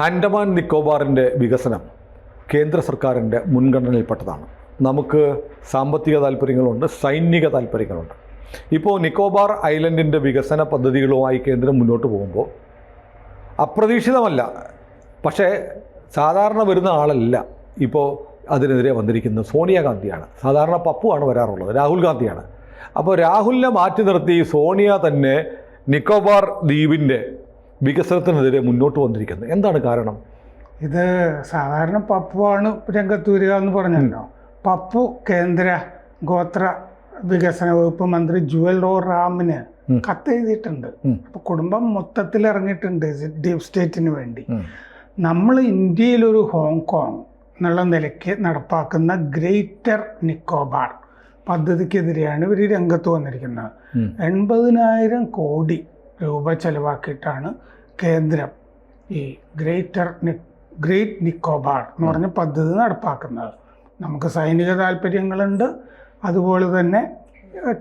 ആൻഡമാൻ നിക്കോബാറിൻ്റെ വികസനം കേന്ദ്ര സർക്കാരിൻ്റെ മുൻഗണനയിൽപ്പെട്ടതാണ്. നമുക്ക് സാമ്പത്തിക താല്പര്യങ്ങളുണ്ട്, സൈനിക താല്പര്യങ്ങളുണ്ട്. ഇപ്പോൾ നിക്കോബാർ ഐലൻഡിൻ്റെ വികസന പദ്ധതികളുമായി കേന്ദ്രം മുന്നോട്ട് പോകുമ്പോൾ അപ്രതീക്ഷിതമല്ല, പക്ഷേ സാധാരണ വരുന്ന ആളല്ല ഇപ്പോൾ അതിനെതിരെ വന്നിരിക്കുന്നത് സോണിയാഗാന്ധിയാണ്. സാധാരണ പപ്പുവാണ് വരാറുള്ളത്, രാഹുൽ ഗാന്ധിയാണ്. അപ്പോൾ രാഹുലിനെ മാറ്റി നിർത്തി സോണിയ തന്നെ നിക്കോബാർ ദ്വീപിൻ്റെ വികസനത്തിനെതിരെ മുന്നോട്ട് വന്നിരിക്കുന്നത്. എന്താണ് കാരണം? ഇത് സാധാരണ പപ്പുവാണ് രംഗത്ത് വരിക എന്ന് പറഞ്ഞല്ലോ. പപ്പു കേന്ദ്ര ഗോത്ര വികസന വകുപ്പ് മന്ത്രി ജുവൽ ഒ റാമിന് കത്തെഴുതിയിട്ടുണ്ട്. അപ്പോൾ കുടുംബം മൊത്തത്തിൽ ഇറങ്ങിയിട്ടുണ്ട് ഡീപ് സ്റ്റേറ്റിന് വേണ്ടി. നമ്മൾ ഇന്ത്യയിലൊരു ഹോങ്കോങ് എന്നുള്ള നിലയ്ക്ക് നടപ്പാക്കുന്ന ഗ്രേറ്റർ നിക്കോബാർ പദ്ധതിക്കെതിരെയാണ് ഇവർ രംഗത്ത് വന്നിരിക്കുന്നത്. 80,000 കോടി രൂപ ചെലവാക്കിയിട്ടാണ് കേന്ദ്രം ഈ ഗ്രേറ്റ് നിക്കോബാർ എന്ന് പറഞ്ഞ പദ്ധതി നടപ്പാക്കുന്നത്. നമുക്ക് സൈനിക താല്പര്യങ്ങളുണ്ട്, അതുപോലെ തന്നെ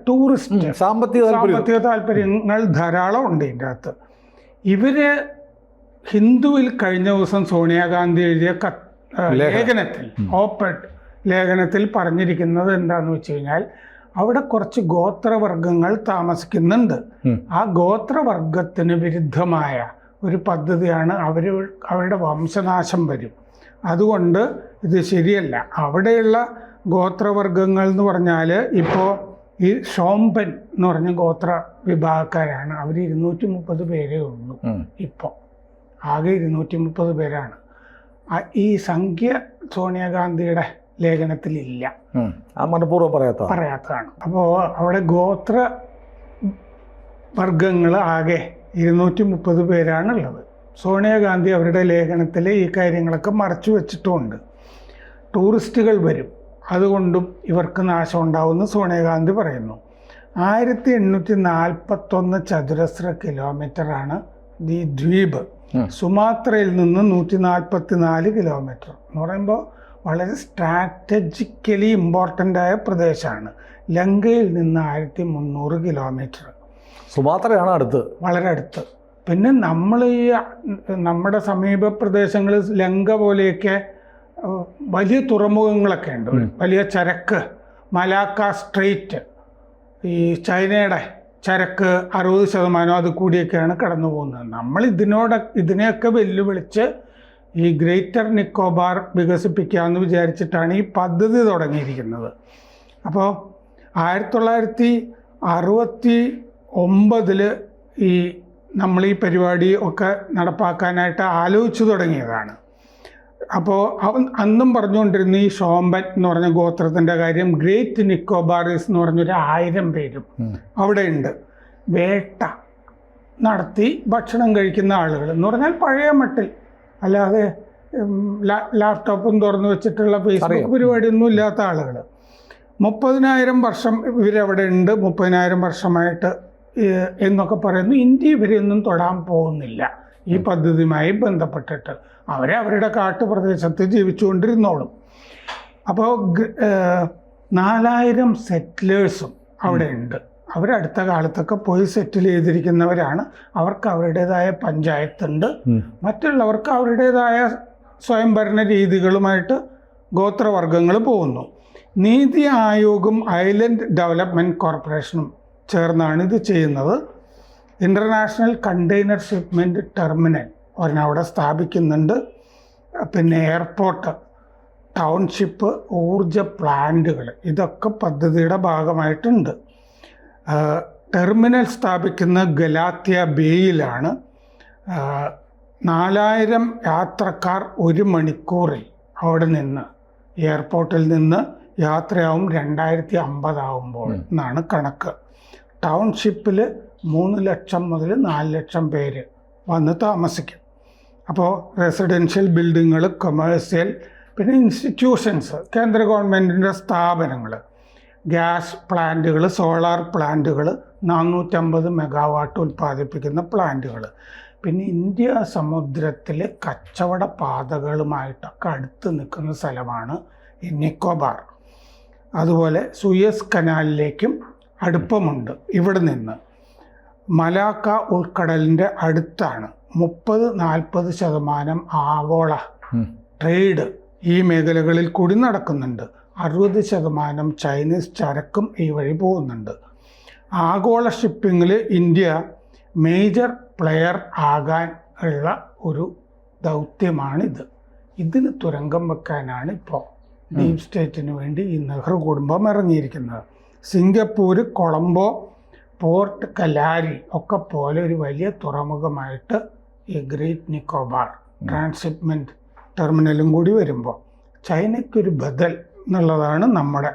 ടൂറിസ്റ്റ് സാമ്പത്തിക താല്പര്യങ്ങൾ ധാരാളം ഉണ്ട് ഇതിൻ്റെ അകത്ത്. ഇവര് ഹിന്ദുവിൽ കഴിഞ്ഞ ദിവസം സോണിയാഗാന്ധി എഴുതിയ ലേഖനത്തിൽ ഓപ്പഡ് ലേഖനത്തിൽ പറഞ്ഞിരിക്കുന്നത് എന്താണെന്ന് വെച്ച് കഴിഞ്ഞാൽ, അവിടെ കുറച്ച് ഗോത്രവർഗങ്ങൾ താമസിക്കുന്നുണ്ട്. ആ ഗോത്രവർഗത്തിന് വിരുദ്ധമായ ഒരു പദ്ധതിയാണ്. അവരുടെ വംശനാശം വരും, അതുകൊണ്ട് ഇത് ശരിയല്ല. അവിടെയുള്ള ഗോത്രവർഗങ്ങൾ എന്ന് പറഞ്ഞാൽ ഇപ്പോൾ ഈ ഷോംപൻ എന്ന് പറഞ്ഞ ഗോത്ര വിഭാഗക്കാരാണ്. അവർ 230 പേരേ ഉള്ളൂ. ഇപ്പോൾ ആകെ 230 പേരാണ്. ഈ സംഖ്യ സോണിയാഗാന്ധിയുടെ ലേഖനത്തിലില്ല, മനഃപൂർവ്വം പറയാത്തതാണ്. അപ്പോൾ അവിടെ ഗോത്ര വർഗങ്ങൾ ആകെ 230 പേരാണുള്ളത്. സോണിയാഗാന്ധി അവരുടെ ലേഖനത്തിൽ ഈ കാര്യങ്ങളൊക്കെ മറച്ചു വെച്ചിട്ടുമുണ്ട്. ടൂറിസ്റ്റുകൾ വരും, അതുകൊണ്ടും ഇവർക്ക് നാശം ഉണ്ടാവുമെന്ന് സോണിയാഗാന്ധി പറയുന്നു. 1841 ചതുരശ്ര കിലോമീറ്ററാണ് ഈ ദ്വീപ്. സുമാത്രയിൽ നിന്ന് 144 കിലോമീറ്റർ എന്ന് പറയുമ്പോൾ വളരെ സ്ട്രാറ്റജിക്കലി ഇമ്പോർട്ടൻ്റ് ആയ പ്രദേശമാണ്. ലങ്കയിൽ നിന്ന് 1300 കിലോമീറ്റർ. സുമാത്രയാണ് അടുത്ത്, വളരെ അടുത്ത്. പിന്നെ നമ്മുടെ സമീപ പ്രദേശങ്ങളിൽ ലങ്ക പോലെയൊക്കെ വലിയ തുറമുഖങ്ങളൊക്കെ ഉണ്ട്. വലിയ ചരക്ക്, മലാക്ക സ്ട്രെയിറ്റ്, ഈ ചൈനയുടെ ചരക്ക് 60% അത് കൂടിയൊക്കെയാണ് കടന്നു പോകുന്നത്. നമ്മൾ ഇതിനെയൊക്കെ വെല്ലുവിളിച്ച് ഈ ഗ്രേറ്റർ നിക്കോബാർ വികസിപ്പിക്കാമെന്ന് വിചാരിച്ചിട്ടാണ് ഈ പദ്ധതി തുടങ്ങിയിരിക്കുന്നത്. അപ്പോൾ 1969 ഈ നമ്മൾ ഈ പരിപാടി ഒക്കെ നടപ്പാക്കാനായിട്ട് ആലോചിച്ചു തുടങ്ങിയതാണ്. അപ്പോൾ അന്നും പറഞ്ഞുകൊണ്ടിരുന്ന ഈ ഷോംബൻ എന്ന് പറഞ്ഞ ഗോത്രത്തിൻ്റെ കാര്യം, ഗ്രേറ്റ് നിക്കോബാറീസ് എന്ന് പറഞ്ഞൊരു 1000 പേരും അവിടെയുണ്ട്. വേട്ട നടത്തി ഭക്ഷണം കഴിക്കുന്ന ആളുകൾ എന്ന് പറഞ്ഞാൽ പഴയ മട്ടിൽ, അല്ലാതെ ലാപ്ടോപ്പും തുറന്നു വെച്ചിട്ടുള്ള ഫേസ്ബുക്ക് പരിപാടിയൊന്നും ഇല്ലാത്ത ആളുകൾ. 30,000 വർഷം ഇവരവിടെ ഉണ്ട്, 30,000 വർഷമായിട്ട് എന്നൊക്കെ പറയുന്നു. ഇന്ത്യ ഇവരെയൊന്നും തൊടാൻ പോകുന്നില്ല ഈ പദ്ധതിയുമായി ബന്ധപ്പെട്ടിട്ട്. അവരുടെ കാട്ടുപ്രദേശത്ത് ജീവിച്ചുകൊണ്ടിരുന്നോളും. അപ്പോൾ 4,000 സെറ്റിലേഴ്സും അവിടെ ഉണ്ട്. അവരടുത്ത കാലത്തൊക്കെ പോയി സെറ്റിൽ ചെയ്തിരിക്കുന്നവരാണ്. അവർക്ക് അവരുടേതായ പഞ്ചായത്തുണ്ട്, മറ്റുള്ളവർക്ക് അവരുടേതായ സ്വയംഭരണ രീതികളുമായിട്ട് ഗോത്രവർഗങ്ങൾ പോകുന്നു. നീതി ആയോഗും ഐലൻഡ് ഡെവലപ്മെൻറ്റ് കോർപ്പറേഷനും ചേർന്നാണ് ഇത് ചെയ്യുന്നത്. ഇൻ്റർനാഷണൽ കണ്ടെയ്നർ ഷിപ്മെൻറ്റ് ടെർമിനൽ ഒരെണ്ണവിടെ സ്ഥാപിക്കുന്നുണ്ട്. പിന്നെ എയർപോർട്ട്, ടൗൺഷിപ്പ്, ഊർജ പ്ലാന്റുകൾ, ഇതൊക്കെ പദ്ധതിയുടെ ഭാഗമായിട്ടുണ്ട്. ടെർമിനൽ സ്ഥാപിക്കുന്ന ഗലാത്യ ബേയിലാണ്. 4,000 യാത്രക്കാർ 1 മണിക്കൂറിൽ അവിടെ നിന്ന് എയർപോർട്ടിൽ നിന്ന് യാത്രയാവും 2050 ആവുമ്പോൾ എന്നാണ് കണക്ക്. ടൗൺഷിപ്പിൽ 3 ലക്ഷം മുതൽ 4 ലക്ഷം പേര് വന്ന് താമസിക്കും. അപ്പോൾ റെസിഡൻഷ്യൽ ബിൽഡിങ്ങുകൾ, കൊമേഴ്സ്യൽ, പിന്നെ ഇൻസ്റ്റിറ്റ്യൂഷൻസ്, കേന്ദ്ര ഗവൺമെൻറ്റിൻ്റെ സ്ഥാപനങ്ങൾ, ഗ്യാസ് പ്ലാന്റുകൾ, സോളാർ പ്ലാന്റുകൾ, 450 മെഗാവാട്ട് ഉൽപ്പാദിപ്പിക്കുന്ന പ്ലാന്റുകൾ. പിന്നെ ഇന്ത്യ സമുദ്രത്തിലെ കച്ചവട പാതകളുമായിട്ടൊക്കെ അടുത്ത് നിൽക്കുന്ന സ്ഥലമാണ് ഈ നിക്കോബാർ. അതുപോലെ സൂയസ് കനാലിലേക്കും അടുപ്പമുണ്ട്. ഇവിടെ നിന്ന് മലാക്ക ഉൾക്കടലിൻ്റെ അടുത്താണ് 30-40% ആഗോള ട്രേഡ് ഈ മേഖലകളിൽ കൂടി നടക്കുന്നുണ്ട്. 60% ചൈനീസ് ചരക്കും ഈ വഴി പോകുന്നുണ്ട്. ആഗോള ഷിപ്പിങ്ങിൽ ഇന്ത്യ മേജർ പ്ലെയർ ആകാൻ ഉള്ള ഒരു ദൗത്യമാണിത്. ഇതിന് തുരങ്കം വെക്കാനാണ് ഇപ്പോൾ ഡീപ് സ്റ്റേറ്റിന് വേണ്ടി ഈ നെഹ്റു കുടുംബം ഇറങ്ങിയിരിക്കുന്നത്. സിംഗപ്പൂർ, കൊളംബോ, പോർട്ട് കലാരി ഒക്കെ പോലെ ഒരു വലിയ തുറമുഖമായിട്ട് ഈ ഗ്രേറ്റ് നിക്കോബാർ ട്രാൻസ്ഷിപ്മെൻറ്റ് ടെർമിനലും കൂടി വരുമ്പോൾ ചൈനയ്ക്കൊരു ബദൽ എന്നുള്ളതാണ് നമ്മുടെ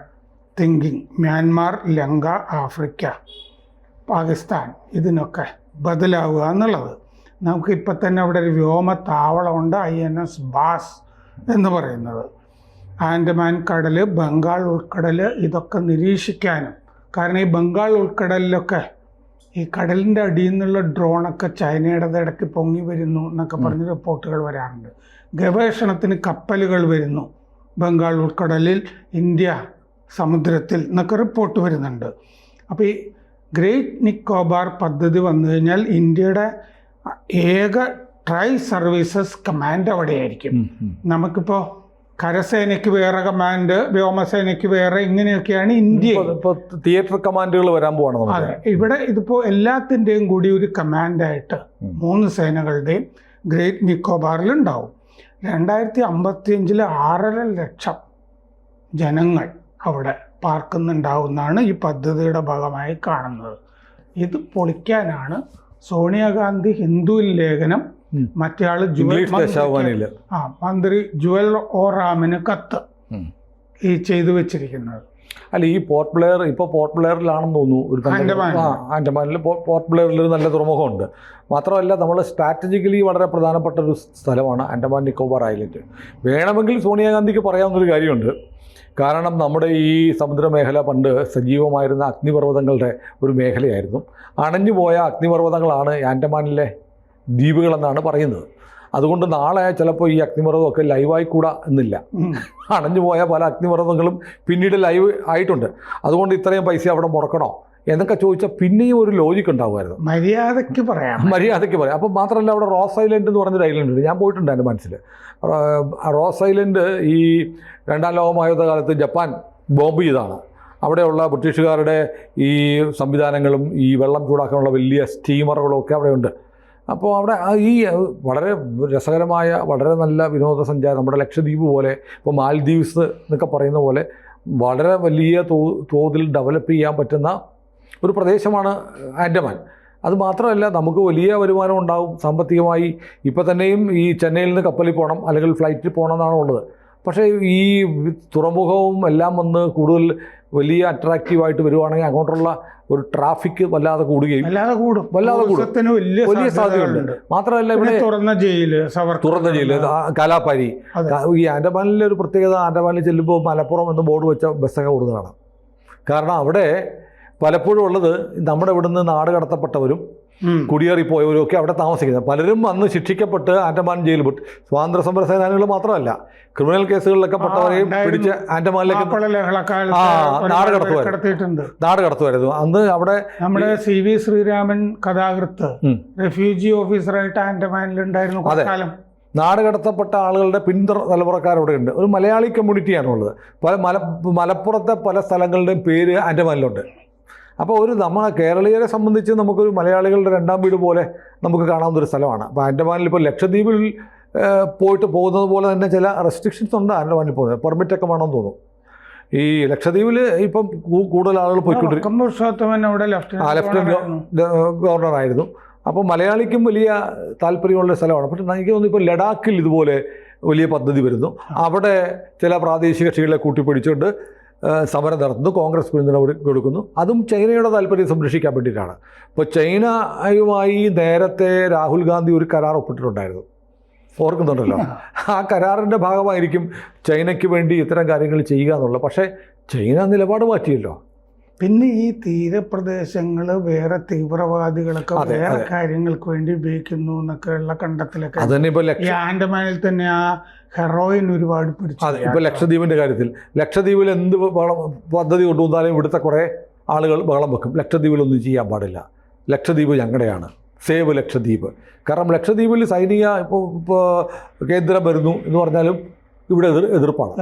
thinking. Myanmar, Lanka, Africa, Pakistan ഇതിനൊക്കെ ബദലാവുക എന്നുള്ളത്. നമുക്കിപ്പോൾ തന്നെ അവിടെ ഒരു വ്യോമ താവളമുണ്ട്, INS ബാസ് എന്ന് പറയുന്നത്. ആൻഡമാൻ കടൽ, ബംഗാൾ ഉൾക്കടൽ ഇതൊക്കെ നിരീക്ഷിക്കാനും, കാരണം ഈ ബംഗാൾ ഉൾക്കടലിലൊക്കെ ഈ കടലിൻ്റെ അടിയിൽ നിന്നുള്ള ഡ്രോണൊക്കെ ചൈനയുടെ ഇടയ്ക്ക് പൊങ്ങി വരുന്നു എന്നൊക്കെ പറഞ്ഞ് റിപ്പോർട്ടുകൾ വരാറുണ്ട്. ഗവേഷണത്തിന് കപ്പലുകൾ വരുന്നു ബംഗാൾ ഉൾക്കടലിൽ, ഇന്ത്യ സമുദ്രത്തിൽ എന്നൊക്കെ റിപ്പോർട്ട് വരുന്നുണ്ട്. അപ്പോൾ ഈ ഗ്രേറ്റ് നിക്കോബാർ പദ്ധതി വന്നു കഴിഞ്ഞാൽ ഇന്ത്യയുടെ ഏക ട്രൈ സർവീസസ് കമാൻഡ് അവിടെയായിരിക്കും. നമുക്കിപ്പോൾ കരസേനയ്ക്ക് വേറെ കമാൻഡ്, വ്യോമസേനയ്ക്ക് വേറെ, ഇങ്ങനെയൊക്കെയാണ് ഇന്ത്യ തിയേറ്റർ കമാൻഡുകൾ വരാൻ പോകണം. അതെ, ഇവിടെ ഇതിപ്പോൾ എല്ലാത്തിൻ്റെയും കൂടി ഒരു കമാൻഡായിട്ട് 3 സേനകളുടെയും ഗ്രേറ്റ് നിക്കോബാറിൽ ഉണ്ടാവും. 2055 6.5 ലക്ഷം ജനങ്ങൾ അവിടെ പാർക്കുന്നുണ്ടാവുന്നതാണ് ഈ പദ്ധതിയുടെ ഭാഗമായി കാണുന്നത്. ഇത് പൊളിക്കാനാണ് സോണിയാഗാന്ധി ഹിന്ദുവിൽ ലേഖനം, മറ്റേ ആള് മന്ത്രി ജുവൽ ഒ റാമിന് കത്ത് ഈ ചെയ്തു വെച്ചിരിക്കുന്നത്. അല്ല, ഈ പോർട്ട് ബ്ലെയർ ഇപ്പോൾ പോർട്ട് ബ്ലെയറിലാണെന്ന് തോന്നുന്നു. ഒരു ആൻഡമാനിൽ പോർട്ട് ബ്ലെയറിൽ ഒരു നല്ല തുറമുഖമുണ്ട്. മാത്രമല്ല, നമ്മൾ സ്ട്രാറ്റജിക്കലി വളരെ പ്രധാനപ്പെട്ട ഒരു സ്ഥലമാണ് ആൻഡമാൻ നിക്കോബാർ ഐലൻഡ്. വേണമെങ്കിൽ സോണിയാഗാന്ധിക്ക് പറയാവുന്നൊരു കാര്യമുണ്ട്. കാരണം നമ്മുടെ ഈ സമുദ്രമേഖല പണ്ട് സജീവമായിരുന്ന അഗ്നിപർവ്വതങ്ങളുടെ ഒരു മേഖലയായിരുന്നു. അണഞ്ഞുപോയ അഗ്നിപർവ്വതങ്ങളാണ് ആൻഡമാനിലെ ദ്വീപുകളെന്നാണ് പറയുന്നത്. അതുകൊണ്ട് നാളെ ചിലപ്പോൾ ഈ അഗ്നിപർവ്വതമൊക്കെ ലൈവായി കൂടാ എന്നില്ല. അണഞ്ഞുപോയ പല അഗ്നിപർവ്വതങ്ങളും പിന്നീട് ലൈവ് ആയിട്ടുണ്ട്. അതുകൊണ്ട് ഇത്രയും പൈസ അവിടെ മുടക്കണോ എന്നൊക്കെ ചോദിച്ചാൽ പിന്നെയും ഒരു ലോജിക്ക് ഉണ്ടാകുമായിരുന്നു. മര്യാദയ്ക്ക് പറയാം. അപ്പോൾ മാത്രമല്ല, അവിടെ റോസ് ഐലൻഡ് എന്ന് പറഞ്ഞൊരു ഐലൻഡ് ഉണ്ട്. ഞാൻ പോയിട്ടുണ്ട് എൻ്റെ മനസ്സിൽ. റോസ് ഐലൻഡ് ഈ 2ാം ലോകമഹായുദ്ധ കാലത്ത് ജപ്പാൻ ബോംബ് ചെയ്താണ്. അവിടെയുള്ള ബ്രിട്ടീഷുകാരുടെ ഈ സംവിധാനങ്ങളും ഈ വെള്ളം ചൂടാക്കാനുള്ള വലിയ സ്റ്റീമറുകളും ഒക്കെ അവിടെയുണ്ട്. അപ്പോൾ അവിടെ ഈ വളരെ രസകരമായ, വളരെ നല്ല വിനോദസഞ്ചാരം, നമ്മുടെ ലക്ഷദ്വീപ് പോലെ, ഇപ്പോൾ മാൽദീവ്സ് എന്നൊക്കെ പറയുന്ന പോലെ വളരെ വലിയ തോതിൽ ഡെവലപ്പ് ചെയ്യാൻ പറ്റുന്ന ഒരു പ്രദേശമാണ് ആൻഡമാൻ. അത് മാത്രമല്ല, നമുക്ക് വലിയ വരുമാനം ഉണ്ടാവും സാമ്പത്തികമായി. ഇപ്പോൾ തന്നെയും ഈ ചെന്നൈയിൽ നിന്ന് കപ്പലിൽ പോകണം അല്ലെങ്കിൽ ഫ്ലൈറ്റിൽ പോകണം എന്നാണ് ഉള്ളത്. പക്ഷേ ഈ തുറമുഖവും എല്ലാം വന്ന് കൂടുതൽ വലിയ അട്രാക്റ്റീവായിട്ട് വരുവാണെങ്കിൽ അങ്ങോട്ടുള്ള ഒരു ട്രാഫിക് വല്ലാതെ കൂടുകയും വലിയ സാധ്യതയുണ്ട്. മാത്രമല്ല, ഇവിടെ തുറന്ന ജയില്, കാലാപ്പാരി. ഈ ആൻഡമാനിലെ ഒരു പ്രത്യേകത, ആൻഡമാനിൽ ചെല്ലുമ്പോൾ മലപ്പുറം എന്ന് ബോർഡ് വെച്ച ബസ്സൊക്കെ ഓടുന്നതാണ്. കാരണം അവിടെ പലപ്പോഴും ഉള്ളത് നമ്മുടെ ഇവിടുന്ന് നാട് കടത്തപ്പെട്ടവരും കുടിയേറിപ്പോയവരും ഒക്കെ അവിടെ താമസിക്കുന്നത്. പലരും അന്ന് ശിക്ഷിക്കപ്പെട്ട് ആൻഡമാൻ ജയിലിൽ പെട്ട്, സ്വാതന്ത്ര്യ സമര സേനാനികൾ മാത്രമല്ല, ക്രിമിനൽ കേസുകളിലൊക്കെ പെട്ടവരെയും പിടിച്ച് ആൻഡമാനിലേക്ക് നാട് കടത്തുമായിരുന്നു. അന്ന് അവിടെ നമ്മുടെ CV ശ്രീരാമൻ കഥാകൃത്ത് റെഫ്യൂജി ഓഫീസറായിട്ട് ആൻഡമാനിലുണ്ടായിരുന്നു. അതെ, നാട് കടത്തപ്പെട്ട ആളുകളുടെ തലമുറക്കാരവിടെ ഉണ്ട്. ഒരു മലയാളി കമ്മ്യൂണിറ്റിയാണുള്ളത്. മലപ്പുറത്തെ പല സ്ഥലങ്ങളുടെയും പേര് ആൻഡമാനിലുണ്ട്. അപ്പോൾ നമ്മളെ കേരളീയരെ സംബന്ധിച്ച് നമുക്കൊരു മലയാളികളുടെ 2ാം വീട് പോലെ നമുക്ക് കാണാവുന്നൊരു സ്ഥലമാണ്. അപ്പോൾ ആൻഡമാനിൽ ഇപ്പോൾ ലക്ഷദ്വീപിൽ പോകുന്നത് പോലെ തന്നെ ചില റെസ്ട്രിക്ഷൻസ് ഉണ്ട് ആൻഡമാനിൽ പോകുന്നത്. പെർമിറ്റൊക്കെ വേണമെന്ന് തോന്നുന്നു. ഈ ലക്ഷദ്വീപിൽ ഇപ്പം കൂടുതൽ ആളുകൾ പോയിക്കൊണ്ടിരിക്കും. ലഫ്റ്റനന്റ് ഗവർണറായിരുന്നു. അപ്പോൾ മലയാളിക്കും വലിയ താല്പര്യമുള്ള സ്ഥലമാണ്. പക്ഷേ എനിക്ക് തോന്നുന്നു ഇപ്പോൾ ലഡാക്കിൽ ഇതുപോലെ വലിയ പദ്ധതി വരുന്നു. അവിടെ ചില പ്രാദേശിക കക്ഷികളെ കൂട്ടിപ്പിടിച്ചുകൊണ്ട് സമരം നടത്തുന്നു, കോൺഗ്രസ് പിന്തുണ കൊടുക്കുന്നു. അതും ചൈനയുടെ താല്പര്യം സംരക്ഷിക്കാൻ വേണ്ടിയിട്ടാണ്. ഇപ്പോൾ ചൈനയുമായി നേരത്തെ രാഹുൽ ഗാന്ധി ഒരു കരാർ ഒപ്പിട്ടിട്ടുണ്ടായിരുന്നു, ഓർക്കുന്നുണ്ടല്ലോ. ആ കരാറിൻ്റെ ഭാഗമായിരിക്കും ചൈനയ്ക്ക് വേണ്ടി ഇത്തരം കാര്യങ്ങൾ ചെയ്യുക എന്നുള്ളത്. പക്ഷേ ചൈന നിലപാട് മാറ്റിയല്ലോ. പിന്നെ ഈ തീരപ്രദേശങ്ങൾ വേറെ തീവ്രവാദികളൊക്കെ വേറെ കാര്യങ്ങൾക്ക് വേണ്ടി ഉപയോഗിക്കുന്നു എന്നൊക്കെയുള്ള കണ്ടെത്തലൊക്കെ അതന്നെ. ഇപ്പോൾ ആൻഡമാനിൽ തന്നെ ആ ഹെറോയിൻ ഒരുപാട് പിടിച്ചു. അതെ, ഇപ്പോൾ ലക്ഷദ്വീപിൻ്റെ കാര്യത്തിൽ, ലക്ഷദ്വീപിൽ എന്ത് പദ്ധതി കൊണ്ടുവന്നാലും ഇവിടുത്തെ കുറേ ആളുകൾ ബഹളം വെക്കും. ലക്ഷദ്വീപിലൊന്നും ചെയ്യാൻ പാടില്ല, ലക്ഷദ്വീപ് ഞങ്ങളുടെയാണ്, സേവ് ലക്ഷദ്വീപ്. കാരണം ലക്ഷദ്വീപിൽ സൈനിക ഇപ്പോൾ കേന്ദ്രം വരുന്നു എന്ന് പറഞ്ഞാലും ഇവിടെ എതിർപ്പാണ്.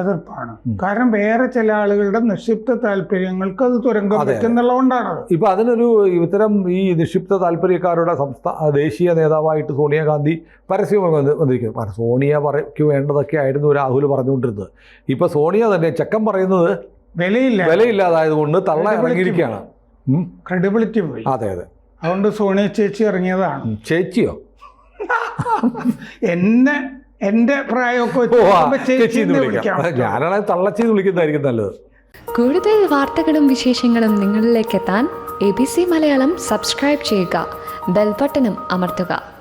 കാരണം വേറെ ചില ആളുകളുടെ നിക്ഷിപ്ത താല്പര്യങ്ങൾക്ക് അത് തുരങ്കം പറ്റുന്നുള്ളതുകൊണ്ടാണ്. ഇപ്പം അതിനൊരു ഇത്തരം ഈ നിക്ഷിപ്ത താല്പര്യക്കാരുടെ ദേശീയ നേതാവായിട്ട് സോണിയാഗാന്ധി പരസ്യമായി വന്നിരിക്കുന്നു. സോണിയക്ക് വേണ്ടതൊക്കെ ആയിരുന്നു രാഹുൽ പറഞ്ഞുകൊണ്ടിരുന്നത്. ഇപ്പം സോണിയ തന്നെ ചെക്കൻ പറയുന്നത് വിലയില്ലാതായതുകൊണ്ട് തള്ള ഇറങ്ങിയിരിക്കുകയാണ്. ക്രെഡിബിലിറ്റി പോയി. അതെ അതെ. അതുകൊണ്ട് സോണിയ ചേച്ചി ഇറങ്ങിയതാണ്. ചേച്ചിയോ? എന്റെ പ്രായമൊക്കെ ഞാനാണ് തള്ളച്ചെന്ന് വിളിക്കുന്നതായിരിക്കും നല്ലത്. കൂടുതൽ വാർത്തകളും വിശേഷങ്ങളും നിങ്ങളിലേക്ക് എത്താൻ ABC മലയാളം സബ്സ്ക്രൈബ് ചെയ്യുക, ബെൽബട്ടനും അമർത്തുക.